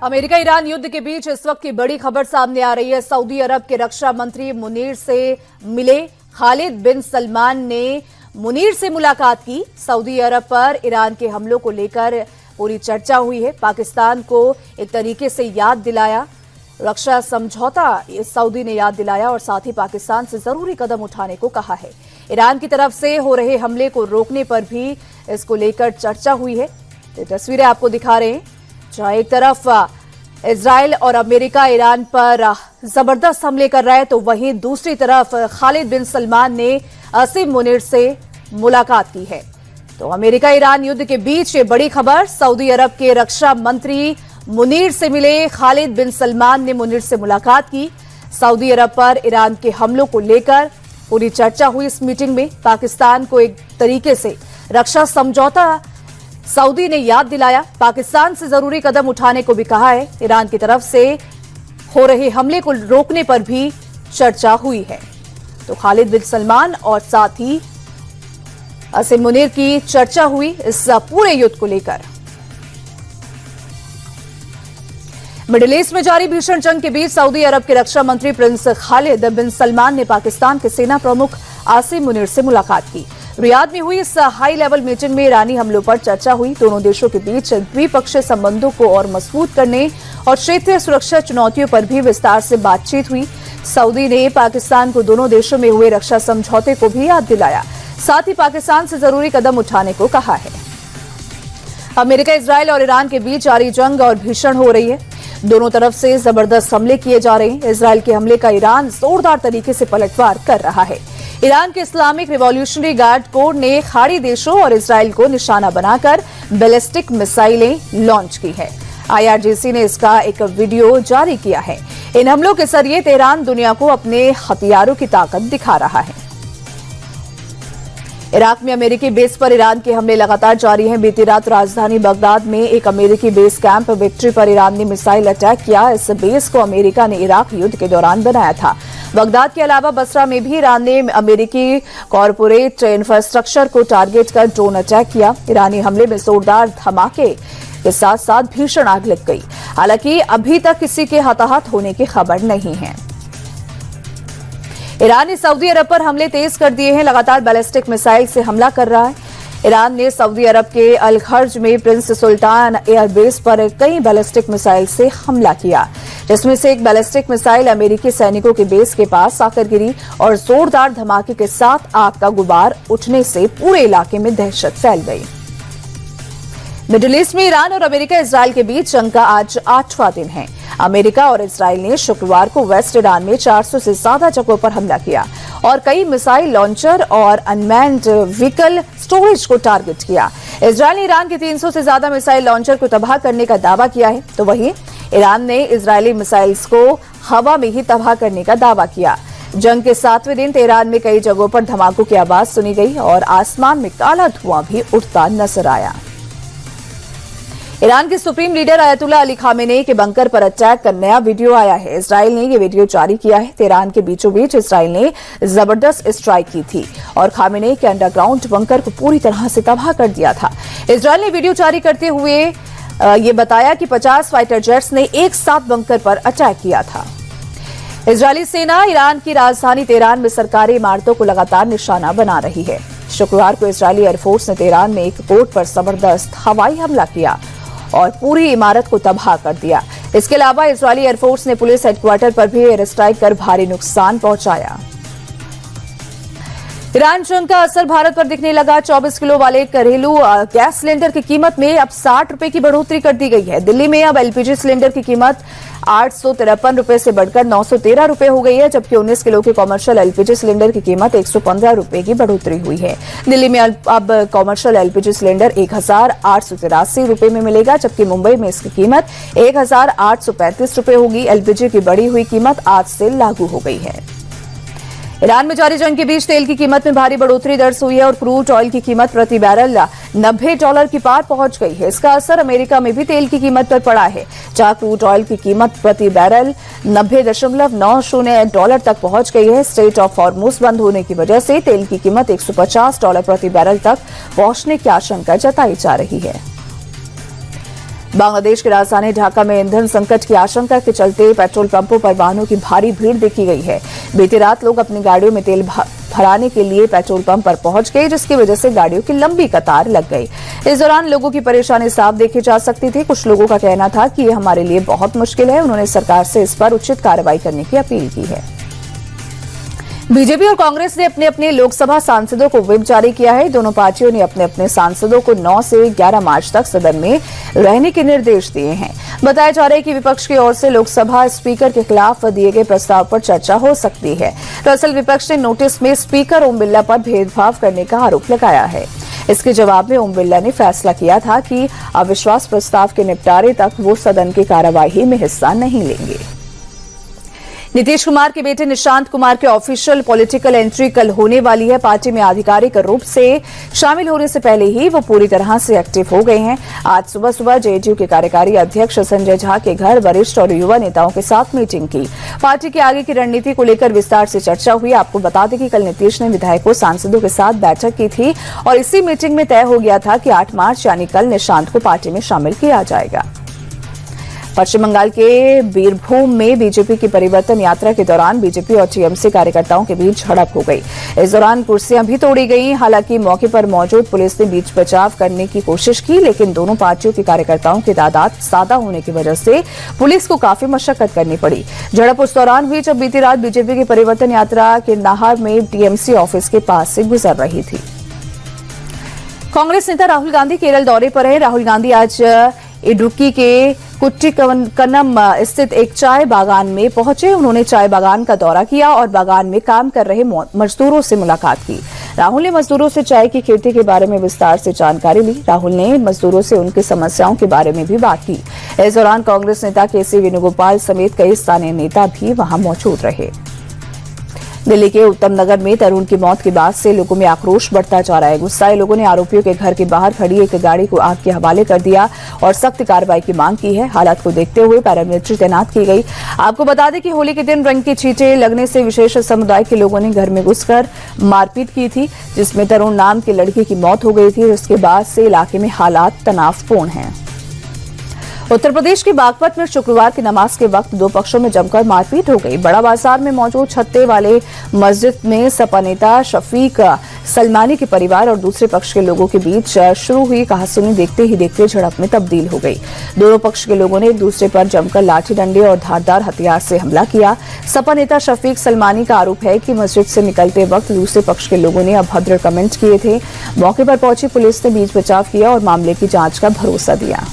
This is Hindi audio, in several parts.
अमेरिका ईरान युद्ध के बीच इस वक्त की बड़ी खबर सामने आ रही है। सऊदी अरब के रक्षा मंत्री मुनीर से मिले खालिद बिन सलमान ने मुनीर से मुलाकात की। सऊदी अरब पर ईरान के हमलों को लेकर पूरी चर्चा हुई है। पाकिस्तान को एक तरीके से याद दिलाया, रक्षा समझौता सऊदी ने याद दिलाया और साथ ही पाकिस्तान से जरूरी कदम उठाने को कहा है। ईरान की तरफ से हो रहे हमले को रोकने पर भी इसको लेकर चर्चा हुई है। ये तस्वीरें आपको दिखा रहे हैं, जहां एक तरफ इजराइल और अमेरिका ईरान पर जबरदस्त हमले कर रहा है, तो वहीं दूसरी तरफ खालिद बिन सलमान ने असीम मुनीर से मुलाकात की है। तो अमेरिका ईरान युद्ध के बीच ये बड़ी खबर, सऊदी अरब के रक्षा मंत्री मुनीर से मिले। खालिद बिन सलमान ने मुनीर से मुलाकात की। सऊदी अरब पर ईरान के हमलों को लेकर पूरी चर्चा हुई इस मीटिंग में। पाकिस्तान को एक तरीके से रक्षा समझौता सऊदी ने याद दिलाया, पाकिस्तान से जरूरी कदम उठाने को भी कहा है। ईरान की तरफ से हो रहे हमले को रोकने पर भी चर्चा हुई है। तो खालिद बिन सलमान और साथ ही असीम मुनीर की चर्चा हुई इस पूरे युद्ध को लेकर। मिडिल ईस्ट में जारी भीषण जंग के बीच सऊदी अरब के रक्षा मंत्री प्रिंस खालिद बिन सलमान ने पाकिस्तान के सेना प्रमुख असीम मुनीर से मुलाकात की। रियाद में हुई इस हाई लेवल मीटिंग में ईरानी हमलों पर चर्चा हुई। दोनों देशों के बीच द्विपक्षीय संबंधों को और मजबूत करने और क्षेत्रीय सुरक्षा चुनौतियों पर भी विस्तार से बातचीत हुई। सऊदी ने पाकिस्तान को दोनों देशों में हुए रक्षा समझौते को भी याद दिलाया, साथ ही पाकिस्तान से जरूरी कदम उठाने को कहा है। अमेरिका, इजराइल और ईरान के बीच जारी जंग और भीषण हो रही है। दोनों तरफ से जबरदस्त हमले किए जा रहे हैं। इजराइल के हमले का ईरान जोरदार तरीके से पलटवार कर रहा है। ईरान के इस्लामिक रिवॉल्यूशनरी गार्ड कोर ने खाड़ी देशों और इजराइल को निशाना बनाकर बैलिस्टिक मिसाइलें लॉन्च की है। IRGC ने इसका एक वीडियो जारी किया है। इन हमलों के जरिए तेहरान दुनिया को अपने हथियारों की ताकत दिखा रहा है। इराक में अमेरिकी बेस पर ईरान के हमले लगातार जारी हैं। बीती रात राजधानी बगदाद में एक अमेरिकी बेस कैंप विक्ट्री पर ईरान ने मिसाइल अटैक किया। इस बेस को अमेरिका ने इराक युद्ध के दौरान बनाया था। बगदाद के अलावा बसरा में भी ईरान ने अमेरिकी कॉर्पोरेट इंफ्रास्ट्रक्चर को टारगेट कर ड्रोन अटैक किया। ईरानी हमले में जोरदार धमाके के साथ साथ भीषण आग लग गई। हालांकि अभी तक किसी के हताहत होने की खबर नहीं है। ईरान ने सऊदी अरब पर हमले तेज कर दिए हैं। लगातार बैलिस्टिक मिसाइल से हमला कर रहा है। ईरान ने सऊदी अरब के अल खर्ज में प्रिंस सुल्तान एयरबेस पर कई बैलिस्टिक मिसाइल से हमला किया, जिसमें से एक बैलिस्टिक मिसाइल अमेरिकी सैनिकों के बेस के पास आकर गिरी और जोरदार धमाके के साथ आग का गुबार उठने से पूरे इलाके में दहशत फैल गई। मिडिल ईस्ट में ईरान और अमेरिका इजराइल के बीच जंग का आज 8वां दिन है। अमेरिका और इजराइल ने शुक्रवार को वेस्ट ईरान में 400 से ज्यादा जगहों पर हमला किया और कई मिसाइल लॉन्चर और अनमैन्ड व्हीकल स्टोरेज को टारगेट किया। इजराइल ने ईरान के 300 से ज्यादा मिसाइल लॉन्चर को तबाह करने का दावा किया है, तो वहीं ईरान ने इजरायली मिसाइल्स को हवा में ही तबाह करने का दावा किया। जंग के 7वें दिन तेहरान में कई जगहों पर धमाकों की आवाज सुनी गई और आसमान में काला धुआं भी उठता नजर आया। ईरान के सुप्रीम लीडर अयतुल्ला अली खामेनेई के बंकर पर अटैक का नया वीडियो आया है। इजराइल ने ये वीडियो जारी किया है। तेहरान के बीचों बीच इजराइल ने जबरदस्त स्ट्राइक की थी और खामेनेई के अंडरग्राउंड बंकर को पूरी तरह से तबाह कर दिया था। इजराइल ने वीडियो जारी करते हुए ये बताया कि 50 फाइटर जेट्स ने एक साथ बंकर पर अटैक किया था। इजरायली सेना ईरान की राजधानी तेहरान में सरकारी इमारतों को लगातार निशाना बना रही है। शुक्रवार को इजरायली एयरफोर्स ने तेहरान में एक पोर्ट पर जबरदस्त हवाई हमला किया और पूरी इमारत को तबाह कर दिया। इसके अलावा इजरायली एयरफोर्स ने पुलिस हेडक्वार्टर पर भी एयर स्ट्राइक कर भारी नुकसान पहुंचाया। ईरान जंग का असर भारत पर दिखने लगा। 24 किलो वाले घरेलू गैस सिलेंडर की कीमत में अब 60 रुपए की बढ़ोतरी कर दी गई है। दिल्ली में अब LPG सिलेंडर की कीमत 853 रुपए से बढ़कर 913 रुपए हो गई है, जबकि 19 किलो के कॉमर्शियल LPG सिलेंडर की कीमत 115 रुपए की बढ़ोतरी हुई है। दिल्ली में अब कॉमर्शियल LPG सिलेंडर 1883 रुपए में मिलेगा, जबकि मुंबई में इसकी कीमत 1835 रुपए होगी। LPG की बढ़ी हुई कीमत आज से लागू हो गई है। ईरान में जारी जंग के बीच तेल की कीमत में भारी बढ़ोतरी दर्ज हुई है और क्रूड ऑयल की कीमत प्रति बैरल $90 की पार पहुंच गई है। इसका असर अमेरिका में भी तेल की कीमत पर पड़ा है, जहां क्रूड ऑयल की कीमत प्रति बैरल $90.90 तक पहुंच गई है। स्ट्रेट ऑफ हॉर्मुज बंद होने की वजह से तेल की कीमत $150 प्रति बैरल तक पहुंचने की आशंका जताई जा रही है। बांग्लादेश की राजधानी ढाका में ईंधन संकट की आशंका के चलते पेट्रोल पंपों पर वाहनों की भारी भीड़ देखी गई है। बीती रात लोग अपनी गाड़ियों में तेल भराने के लिए पेट्रोल पंप पर पहुंच गए, जिसकी वजह से गाड़ियों की लंबी कतार लग गई। इस दौरान लोगों की परेशानी साफ देखी जा सकती थी। कुछ लोगों का कहना था कि ये हमारे लिए बहुत मुश्किल है। उन्होंने सरकार से इस पर उचित कार्रवाई करने की अपील की है। बीजेपी और कांग्रेस ने अपने अपने लोकसभा सांसदों को व्हिप जारी किया है। दोनों पार्टियों ने अपने अपने सांसदों को 9 से 11 मार्च तक सदन में रहने के निर्देश दिए हैं। बताया जा रहा है कि विपक्ष की ओर से लोकसभा स्पीकर के खिलाफ दिए गए प्रस्ताव पर चर्चा हो सकती है। दरअसल विपक्ष ने नोटिस में स्पीकर ओम बिरला पर भेदभाव करने का आरोप लगाया है। इसके जवाब में ओम बिरला ने फैसला किया था कि अविश्वास प्रस्ताव के निपटारे तक वो सदन की कार्यवाही में हिस्सा नहीं लेंगे। नीतीश कुमार के बेटे निशांत कुमार की ऑफिशियल पॉलिटिकल एंट्री कल होने वाली है। पार्टी में आधिकारिक रूप से शामिल होने से पहले ही वो पूरी तरह से एक्टिव हो गए हैं। आज सुबह सुबह जेएनयू के कार्यकारी अध्यक्ष संजय झा के घर वरिष्ठ और युवा नेताओं के साथ मीटिंग की। पार्टी की आगे की रणनीति को लेकर विस्तार से चर्चा हुई। आपको बता दें कि कल नीतीश ने विधायकों सांसदों के साथ बैठक की थी और इसी मीटिंग में तय हो गया था कि 8 मार्च यानी कल निशांत को पार्टी में शामिल किया जाएगा। पश्चिम बंगाल के बीरभूम में बीजेपी की परिवर्तन यात्रा के दौरान बीजेपी और टीएमसी कार्यकर्ताओं के बीच झड़प हो गई। इस दौरान कुर्सियां भी तोड़ी गईं। हालांकि मौके पर मौजूद पुलिस ने बीच बचाव करने की कोशिश की, लेकिन दोनों पार्टियों के कार्यकर्ताओं की तादाद ज्यादा होने की वजह से पुलिस को काफी मशक्कत करनी पड़ी। झड़प उस दौरान हुई जब बीती रात बीजेपी की परिवर्तन यात्रा किरनाहार में टीएमसी ऑफिस के पास से गुजर रही थी। कांग्रेस नेता राहुल गांधी केरल दौरे पर हैं। राहुल गांधी आज इडुक्की के कुट्टिकन्नम स्थित एक चाय बागान में पहुंचे। उन्होंने चाय बागान का दौरा किया और बागान में काम कर रहे मजदूरों से मुलाकात की। राहुल ने मजदूरों से चाय की खेती के बारे में विस्तार से जानकारी ली। राहुल ने मजदूरों से उनकी समस्याओं के बारे में भी बात की। इस दौरान कांग्रेस नेता केसी वेणुगोपाल समेत कई स्थानीय नेता भी वहां मौजूद रहे। दिल्ली के उत्तम नगर में तरुण की मौत के बाद से लोगों में आक्रोश बढ़ता जा रहा है। गुस्साए लोगों ने आरोपियों के घर के बाहर खड़ी एक गाड़ी को आग के हवाले कर दिया और सख्त कार्रवाई की मांग की है। हालात को देखते हुए पैरामिलिट्री तैनात की गई। आपको बता दें कि होली के दिन रंग की छींटे लगने से विशेष समुदाय के लोगों ने घर में घुसकर मारपीट की थी, जिसमें तरुण नाम की लड़की की मौत हो गई थी। उसके बाद से इलाके में हालात तनावपूर्ण हैं। उत्तर प्रदेश के बागपत में शुक्रवार की नमाज के वक्त दो पक्षों में जमकर मारपीट हो गई। बड़ा बाजार में मौजूद छत्ते वाले मस्जिद में सपा नेता शफीक सलमानी के परिवार और दूसरे पक्ष के लोगों के बीच शुरू हुई कहासुनी देखते ही देखते झड़प में तब्दील हो गई। दोनों पक्ष के लोगों ने एक दूसरे पर जमकर लाठी डंडे और धारदार हथियार से हमला किया। सपा नेता शफीक सलमानी का आरोप है कि मस्जिद से निकलते वक्त दूसरे पक्ष के लोगों ने अभद्र कमेंट किए थे। मौके पर पहुंची पुलिस ने बीच बचाव किया और मामले की जांच का भरोसा दिया।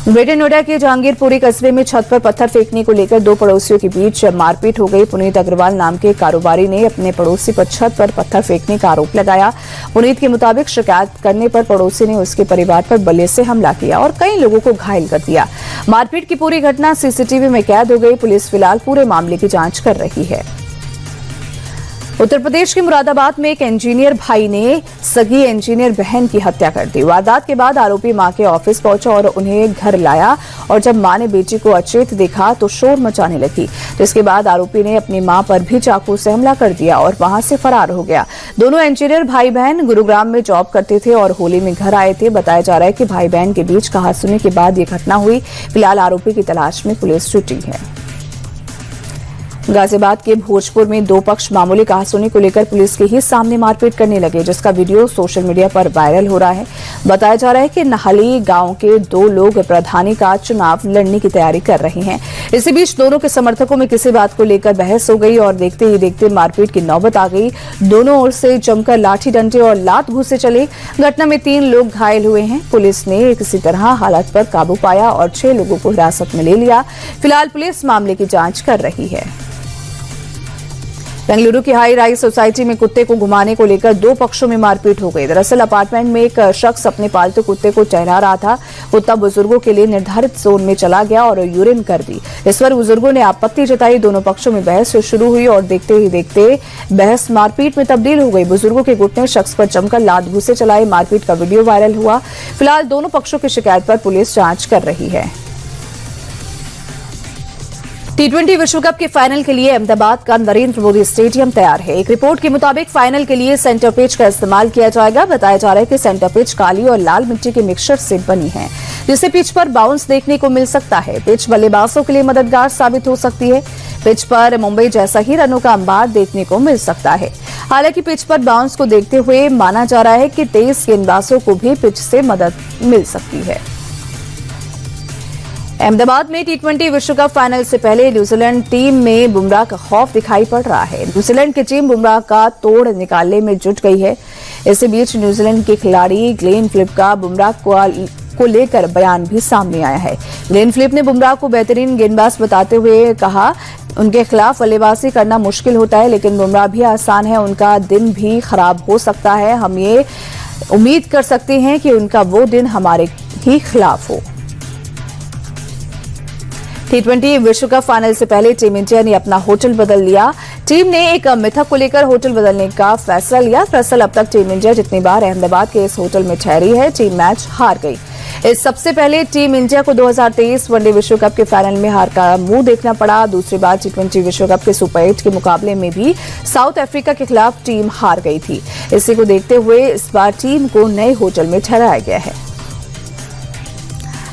ग्रेटर नोएडा के जहांगीरपुरी कस्बे में छत पर पत्थर फेंकने को लेकर दो पड़ोसियों के बीच मारपीट हो गई। पुनीत अग्रवाल नाम के कारोबारी ने अपने पड़ोसी पर छत पर पत्थर फेंकने का आरोप लगाया। पुनीत के मुताबिक शिकायत करने पर पड़ोसी ने उसके परिवार पर बल्ले से हमला किया और कई लोगों को घायल कर दिया। मारपीट की पूरी घटना सीसीटीवी में कैद हो गई। पुलिस फिलहाल पूरे मामले की जांच कर रही है। उत्तर प्रदेश के मुरादाबाद में एक इंजीनियर भाई ने सगी इंजीनियर बहन की हत्या कर दी। वारदात के बाद आरोपी मां के ऑफिस पहुंचा और उन्हें घर लाया और जब मां ने बेटी को अचेत देखा तो शोर मचाने लगी, जिसके बाद आरोपी ने अपनी मां पर भी चाकू से हमला कर दिया और वहां से फरार हो गया। दोनों इंजीनियर भाई बहन गुरुग्राम में जॉब करते थे और होली में घर आए थे। बताया जा रहा है कि भाई बहन के बीच कहासुनी के बाद ये घटना हुई। फिलहाल आरोपी की तलाश में पुलिस जुटी है। गाजियाबाद के भोजपुर में दो पक्ष मामूली कहासुनी को लेकर पुलिस के ही सामने मारपीट करने लगे, जिसका वीडियो सोशल मीडिया पर वायरल हो रहा है। बताया जा रहा है कि नहली गांव के दो लोग प्रधानी का चुनाव लड़ने की तैयारी कर रहे हैं। इसी बीच दोनों के समर्थकों में किसी बात को लेकर बहस हो गई और देखते ही देखते मारपीट की नौबत आ गई। दोनों ओर से जमकर लाठी डंडे और लात घूंसे चले। घटना में 3 लोग घायल हुए हैं। पुलिस ने किसी तरह हालात पर काबू पाया और 6 लोगों को हिरासत में ले लिया। फिलहाल पुलिस मामले की जांच कर रही है। बेंगलुरु की हाई राइज सोसाइटी में कुत्ते को घुमाने को लेकर दो पक्षों में मारपीट हो गई। दरअसल अपार्टमेंट में एक शख्स अपने पालतू कुत्ते को टहला रहा था। कुत्ता बुजुर्गों के लिए निर्धारित जोन में चला गया और यूरिन कर दी। इस पर बुजुर्गों ने आपत्ति जताई। दोनों पक्षों में बहस शुरू हुई और देखते ही देखते बहस मारपीट में तब्दील हो गई। बुजुर्गों के गुट ने शख्स पर जमकर लात घूंसे चलाए। मारपीट का वीडियो वायरल हुआ। फिलहाल दोनों पक्षों की शिकायत पर पुलिस जांच कर रही है। T20 विश्व कप के फाइनल के लिए अहमदाबाद का नरेंद्र मोदी स्टेडियम तैयार है। एक रिपोर्ट के मुताबिक फाइनल के लिए सेंटर पिच का इस्तेमाल किया जाएगा। बताया जा रहा है कि सेंटर पिच काली और लाल मिट्टी के मिक्सचर से बनी है। जिससे पिच पर बाउंस देखने को मिल सकता है। पिच बल्लेबाजों के लिए मददगार साबित हो सकती है। पिच पर मुंबई जैसा ही रनों का अंबार देखने को मिल सकता है। हालांकि पिच पर बाउंस को देखते हुए माना जा रहा है कि तेज गेंदबाजों को भी पिच से मदद मिल सकती है। अहमदाबाद में टी20 विश्व कप फाइनल से पहले न्यूजीलैंड टीम में बुमराह का खौफ दिखाई पड़ रहा है। न्यूजीलैंड की टीम बुमराह का तोड़ निकालने में जुट गई है। इसी बीच न्यूजीलैंड के खिलाड़ी ग्लेन फिलिप का बुमराह को लेकर बयान भी सामने आया है। ग्लेन फिलिप ने बुमराह को बेहतरीन गेंदबाज बताते हुए कहा, उनके खिलाफ बल्लेबाजी करना मुश्किल होता है, लेकिन बुमराह भी आसान है, उनका दिन भी खराब हो सकता है। हम ये उम्मीद कर सकते हैं कि उनका वो दिन हमारे ही खिलाफ हो। टी20 विश्व कप फाइनल से पहले टीम इंडिया ने अपना होटल बदल लिया। टीम ने एक मिथक को लेकर होटल बदलने का फैसला लिया। दरअसल अब तक टीम इंडिया जितनी बार अहमदाबाद के इस होटल में ठहरी है, टीम मैच हार गई। इस सबसे पहले टीम इंडिया को 2023 वनडे विश्व कप के फाइनल में हार का मुंह देखना पड़ा। दूसरी बार टी20 विश्व कप के सुपर 8 के मुकाबले में भी साउथ अफ्रीका के खिलाफ टीम हार गई थी। इसी को देखते हुए इस बार टीम को नए होटल में ठहराया गया है।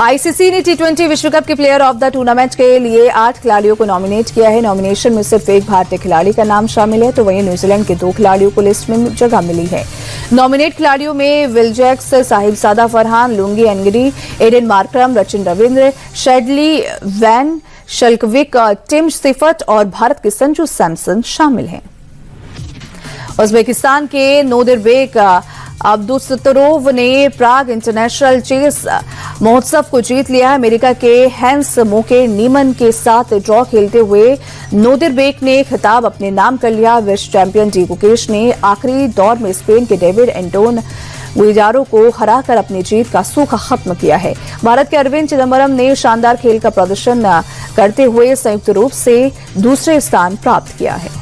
आईसीसी ने टी20 विश्व कप के प्लेयर ऑफ द टूर्नामेंट के लिए 8 खिलाड़ियों को नॉमिनेट किया है। नॉमिनेशन में सिर्फ एक भारतीय खिलाड़ी का नाम शामिल है, तो वहीं न्यूजीलैंड के 2 खिलाड़ियों को लिस्ट में जगह मिली है। नॉमिनेट खिलाड़ियों में विलजैक्स, साहिबजादा फरहान, लुंगी एनगिरी, Aiden Markram, Rachin Ravindra, Shadley van Schalkwyk, Tim Seifert और भारत के संजू सैमसन शामिल हैं। उज्बेकिस्तान के नोदिरबेक अब्दुसतरोव ने प्राग इंटरनेशनल चेस महोत्सव को जीत लिया। अमेरिका के हैंस मोके नीमन के साथ ड्रॉ खेलते हुए नोदिरबेक ने खिताब अपने नाम कर लिया। विश्व चैंपियन डी गुकेश ने आखिरी दौर में स्पेन के डेविड एंटोन गुइजारो को हराकर अपनी जीत का सूखा खत्म किया है। भारत के अरविंद चिदम्बरम ने शानदार खेल का प्रदर्शन करते हुए संयुक्त रूप से दूसरे स्थान प्राप्त किया है।